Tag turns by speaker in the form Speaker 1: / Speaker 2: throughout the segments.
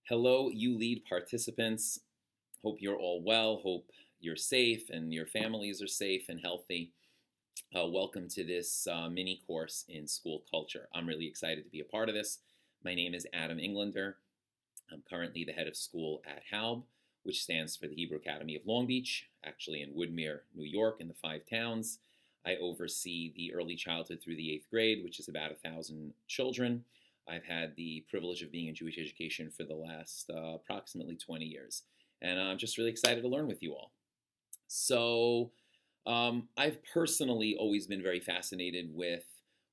Speaker 1: Hello, YouLead participants. Hope you're all well. Hope you're safe and your families are safe and healthy. Welcome to this mini course in school culture. I'm really excited to be a part of this. My name is Adam Englander. I'm currently the head of school at HALB, which stands for the Hebrew Academy of Long Beach, actually in Woodmere, New York, in the Five Towns. I oversee the early childhood through the eighth grade, which is about 1,000 children. I've had the privilege of being in Jewish education for the last approximately 20 years. And I'm just really excited to learn with you all. So, I've personally always been very fascinated with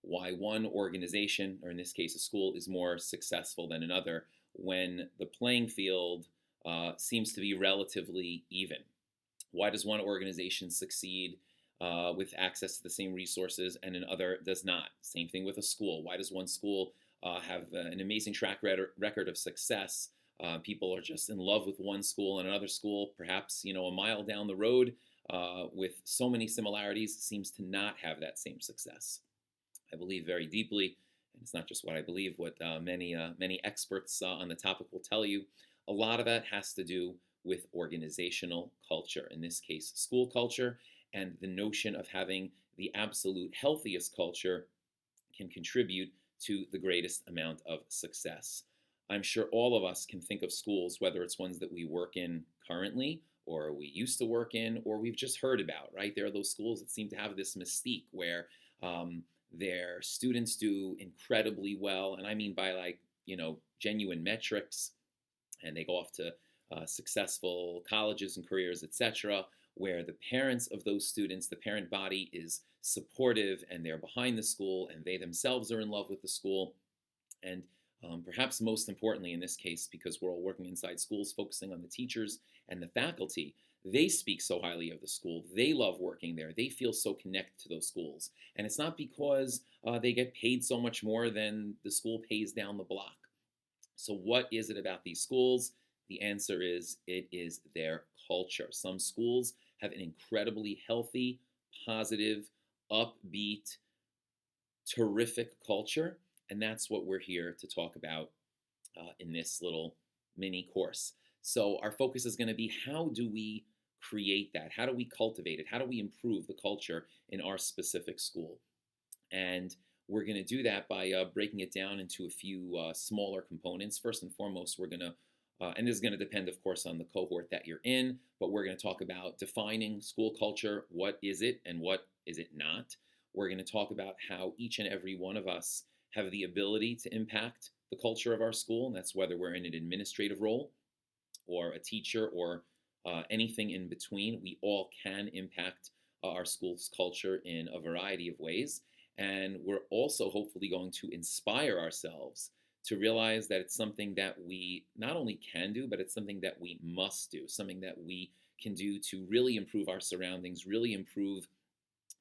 Speaker 1: why one organization, or in this case a school, is more successful than another when the playing field seems to be relatively even. Why does one organization succeed with access to the same resources and another does not? Same thing with a school. Why does one school have an amazing track record of success? People are just in love with one school, and another school, perhaps a mile down the road, with so many similarities, seems to not have that same success. I believe very deeply, and it's not just what I believe, what many experts on the topic will tell you. A lot of that has to do with organizational culture, in this case, school culture, and the notion of having the absolute healthiest culture can contribute to the greatest amount of success. I'm sure all of us can think of schools, whether it's ones that we work in currently, or we used to work in, or we've just heard about, right? There are those schools that seem to have this mystique where their students do incredibly well, and I mean by genuine metrics, and they go off to successful colleges and careers, etc., where the parents of those students, the parent body is supportive and they're behind the school and they themselves are in love with the school. And perhaps most importantly in this case, because we're all working inside schools, focusing on the teachers and the faculty, they speak so highly of the school. They love working there. They feel so connected to those schools. And it's not because they get paid so much more than the school pays down the block. So what is it about these schools? The answer is it is their culture. Some schools have an incredibly healthy, positive, upbeat, terrific culture, and that's what we're here to talk about in this little mini course. So our focus is going to be, how do we create that? How do we cultivate it? How do we improve the culture in our specific school? And we're going to do that by breaking it down into a few smaller components. First and foremost, we're going to and this is going to depend, of course, on the cohort that you're in, but we're going to talk about defining school culture. What is it and what is it not? We're going to talk about how each and every one of us have the ability to impact the culture of our school, and that's whether we're in an administrative role or a teacher or anything in between. We all can impact our school's culture in a variety of ways, and we're also hopefully going to inspire ourselves to realize that it's something that we not only can do, but it's something that we must do, something that we can do to really improve our surroundings, really improve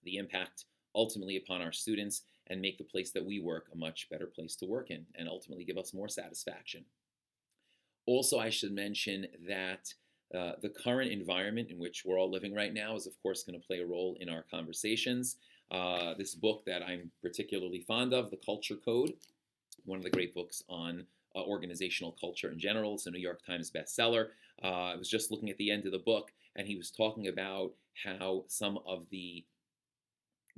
Speaker 1: the impact ultimately upon our students, and make the place that we work a much better place to work in, and ultimately give us more satisfaction. Also, I should mention that the current environment in which we're all living right now is, of course, going to play a role in our conversations. This book that I'm particularly fond of, The Culture Code, one of the great books on organizational culture in general. It's a New York Times bestseller. I was just looking at the end of the book, and he was talking about how some of the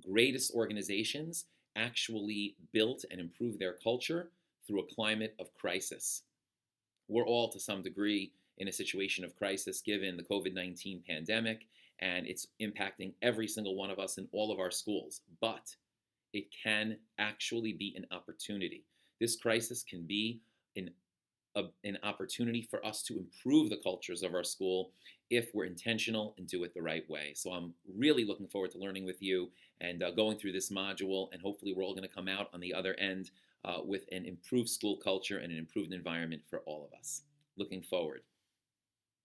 Speaker 1: greatest organizations actually built and improved their culture through a climate of crisis. We're all, to some degree, in a situation of crisis given the COVID-19 pandemic, and it's impacting every single one of us in all of our schools. But it can actually be an opportunity. This crisis can be an opportunity for us to improve the cultures of our school if we're intentional and do it the right way. So I'm really looking forward to learning with you and going through this module, and hopefully we're all going to come out on the other end with an improved school culture and an improved environment for all of us. Looking forward.